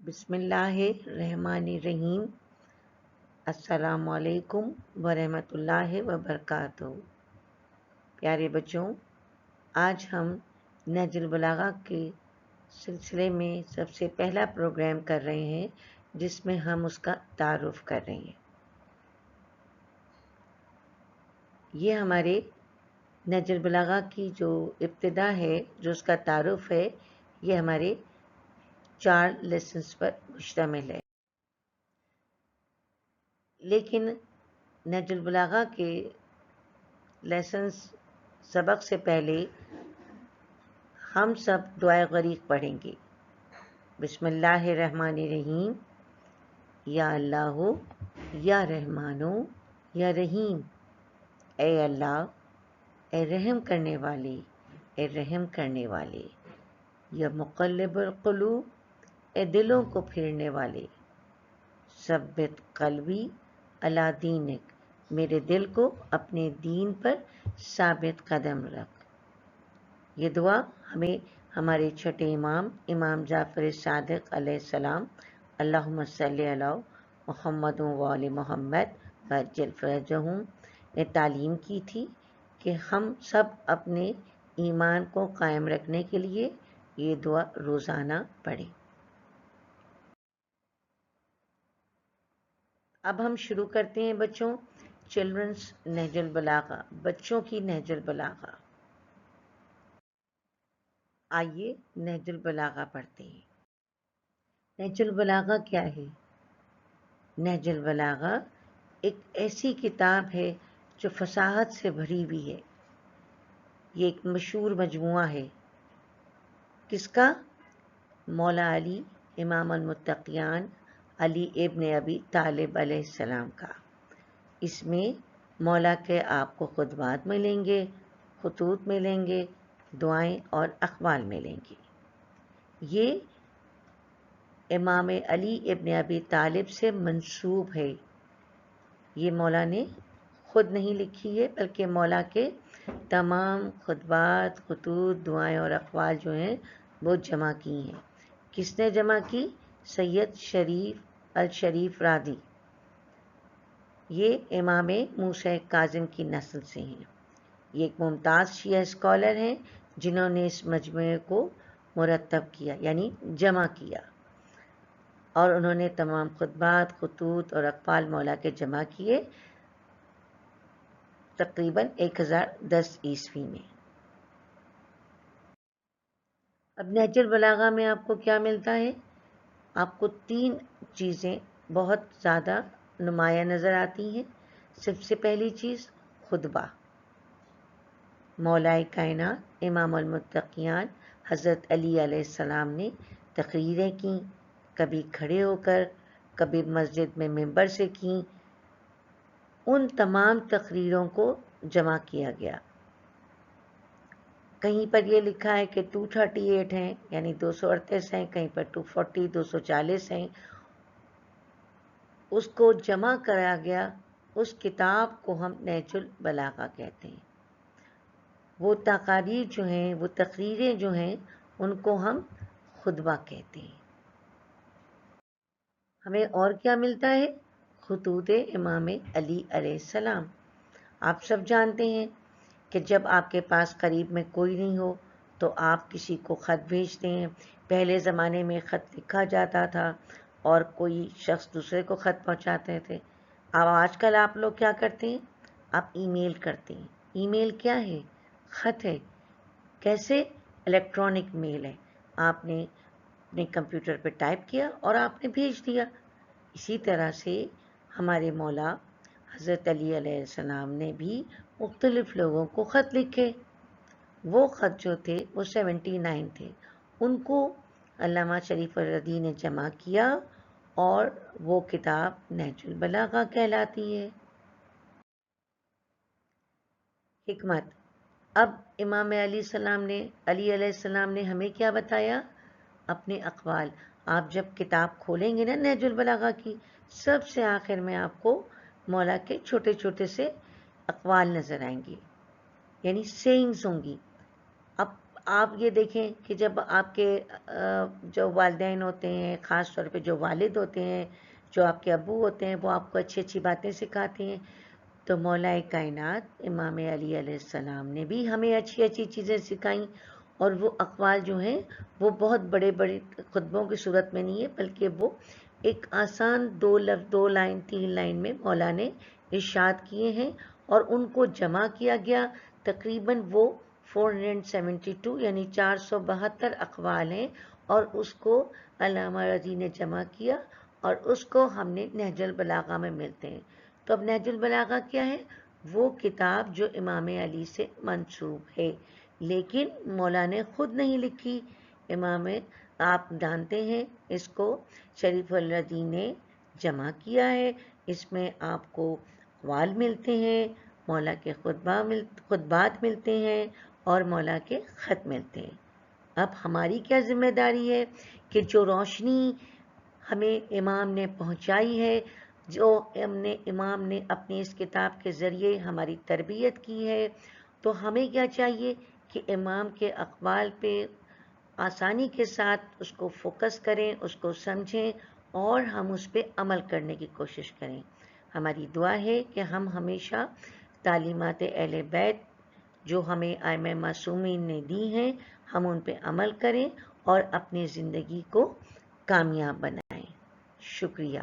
بسم اللہ الرحمن الرحیم۔ السلام علیکم ورحمۃ اللہ وبرکاتہ۔ پیارے بچوں، آج ہم نہج البلاغہ کے سلسلے میں سب سے پہلا پروگرام کر رہے ہیں جس میں ہم اس کا تعارف کر رہے ہیں۔ یہ ہمارے نہج البلاغہ کی جو ابتدا ہے، جو اس کا تعارف ہے، یہ ہمارے 4 لیسنز پر مشتمل ہے۔ لیکن نہج البلاغہ کے لیسنز سبق سے پہلے ہم سب دعائے غریق پڑھیں گے۔ بسم اللہ الرحمن الرحیم۔ یا اللہ، یا رحمانو، یا رحیم۔ اے اللہ، اے رحم کرنے والے، اے رحم کرنے والے۔ یا مقلب القلوب، اے دلوں کو پھیرنے والے۔ ثبت قلبی علی دینک، میرے دل کو اپنے دین پر ثابت قدم رکھ۔ یہ دعا ہمیں ہمارے چھٹے امام جعفر صادق علیہ السلام اللہم صلی علی محمد و آل محمد وعجل فرجہم نے تعلیم کی تھی کہ ہم سب اپنے ایمان کو قائم رکھنے کے لیے یہ دعا روزانہ پڑھیں۔ اب ہم شروع کرتے ہیں بچوں، چلڈرنس نہج البلاغہ، بچوں کی نہج البلاغہ۔ آئیے نہج البلاغہ پڑھتے ہیں۔ نہج البلاغہ کیا ہے؟ نہج البلاغہ ایک ایسی کتاب ہے جو فصاحت سے بھری ہوئی ہے۔ یہ ایک مشہور مجموعہ ہے۔ کس کا؟ مولا علی امام المتقیان علی ابن ابی طالب علیہ السلام کا۔ اس میں مولا کے آپ کو خطبات ملیں گے، خطوط ملیں گے، دعائیں اور اقوال ملیں گے۔ یہ امام علی ابن ابی طالب سے منسوب ہے۔ یہ مولا نے خود نہیں لکھی ہے، بلکہ مولا کے تمام خطبات، خطوط، دعائیں اور اقوال جو ہیں وہ جمع کی ہیں۔ کس نے جمع کی؟ سید شریف الشریف رادی۔ یہ امام موسیٰ کاظم کی نسل سے ہیں۔ یہ ایک ممتاز شیعہ اسکالر ہیں جنہوں نے اس مجموعے کو مرتب کیا، یعنی جمع کیا، اور انہوں نے تمام خطبات، خطوط اور اقوال مولا کے جمع کیے تقریباً 1010 عیسوی میں۔ اب نہج البلاغہ میں آپ کو کیا ملتا ہے؟ آپ کو 3 چیزیں بہت زیادہ نمایاں نظر آتی ہیں۔ سب سے پہلی چیز خطبہ۔ مولا کائنات امام المتقیان حضرت علی علیہ السلام نے تقریریں کیں، کبھی کھڑے ہو کر، کبھی مسجد میں ممبر سے کیں۔ ان تمام تقریروں کو جمع کیا گیا۔ کہیں پر یہ لکھا ہے کہ 238 ہیں، یعنی 238 ہیں، کہیں پر 240، 240 ہیں۔ اس کو جمع کرایا گیا۔ اس کتاب کو ہم نہج البلاغہ کہتے ہیں۔ وہ تقاریر جو ہیں، وہ تقریریں جو ہیں، ان کو ہم خطبہ کہتے ہیں۔ ہمیں اور کیا ملتا ہے؟ خطوط امام علی علیہ السلام۔ آپ سب جانتے ہیں کہ جب آپ کے پاس قریب میں کوئی نہیں ہو تو آپ کسی کو خط بھیجتے ہیں۔ پہلے زمانے میں خط لکھا جاتا تھا اور کوئی شخص دوسرے کو خط پہنچاتے تھے۔ اب آج کل آپ لوگ کیا کرتے ہیں؟ آپ ای میل کرتے ہیں۔ ای میل کیا ہے؟ خط ہے۔ کیسے؟ الیکٹرانک میل ہے۔ آپ نے اپنے کمپیوٹر پہ ٹائپ کیا اور آپ نے بھیج دیا۔ اسی طرح سے ہمارے مولا حضرت علی علیہ السلام نے بھی مختلف لوگوں کو خط لکھے۔ وہ خط جو تھے وہ 79 تھے۔ ان کو علامہ شریف الردی نے جمع کیا اور وہ کتاب نہج البلاغہ کہلاتی ہے۔ حکمت۔ اب امام علیہ السلام نے ہمیں کیا بتایا؟ اپنے اقوال۔ آپ جب کتاب کھولیں گے نا نہج البلاغہ کی، سب سے آخر میں آپ کو مولا کے چھوٹے چھوٹے سے اقوال نظر آئیں گے، یعنی سیئنگز ہوں گی۔ اب آپ یہ دیکھیں کہ جب آپ کے جو والدین ہوتے ہیں، خاص طور پہ جو والد ہوتے ہیں، جو آپ کے ابو ہوتے ہیں، وہ آپ کو اچھی اچھی باتیں سکھاتے ہیں، تو مولا کائنات امام علی علیہ السلام نے بھی ہمیں اچھی اچھی چیزیں سکھائیں، اور وہ اقوال جو ہیں وہ بہت بڑے بڑے خطبوں کی صورت میں نہیں ہے، بلکہ وہ ایک آسان 2 لائن 3 لائن میں مولا نے ارشاد کیے ہیں، اور ان کو جمع کیا گیا۔ تقریباً وہ 472 یعنی 472 اقوال ہیں، اور اس کو علامہ رضی نے جمع کیا، اور اس کو ہم نے نہج البلاغہ میں ملتے ہیں۔ تو اب نہج البلاغہ کیا ہے؟ وہ کتاب جو امام علی سے منسوب ہے، لیکن مولا نے خود نہیں لکھی۔ امام آپ جانتے ہیں اس کو شریف الرضی نے جمع کیا ہے، اس میں آپ کو اقوال ملتے ہیں، مولا کے خطبات ملتے ہیں، اور مولا کے خط ملتے ہیں۔ اب ہماری کیا ذمہ داری ہے کہ جو روشنی ہمیں امام نے پہنچائی ہے، جو امام نے اپنی اس کتاب کے ذریعے ہماری تربیت کی ہے، تو ہمیں کیا چاہیے کہ امام کے اقوال پہ آسانی کے ساتھ اس کو فوکس کریں، اس کو سمجھیں، اور ہم اس پہ عمل کرنے کی کوشش کریں۔ ہماری دعا ہے کہ ہم ہمیشہ تعلیمات اہل بیت جو ہمیں ائمہ معصومین نے دی ہیں، ہم ان پہ عمل کریں اور اپنی زندگی کو کامیاب بنائیں۔ شکریہ۔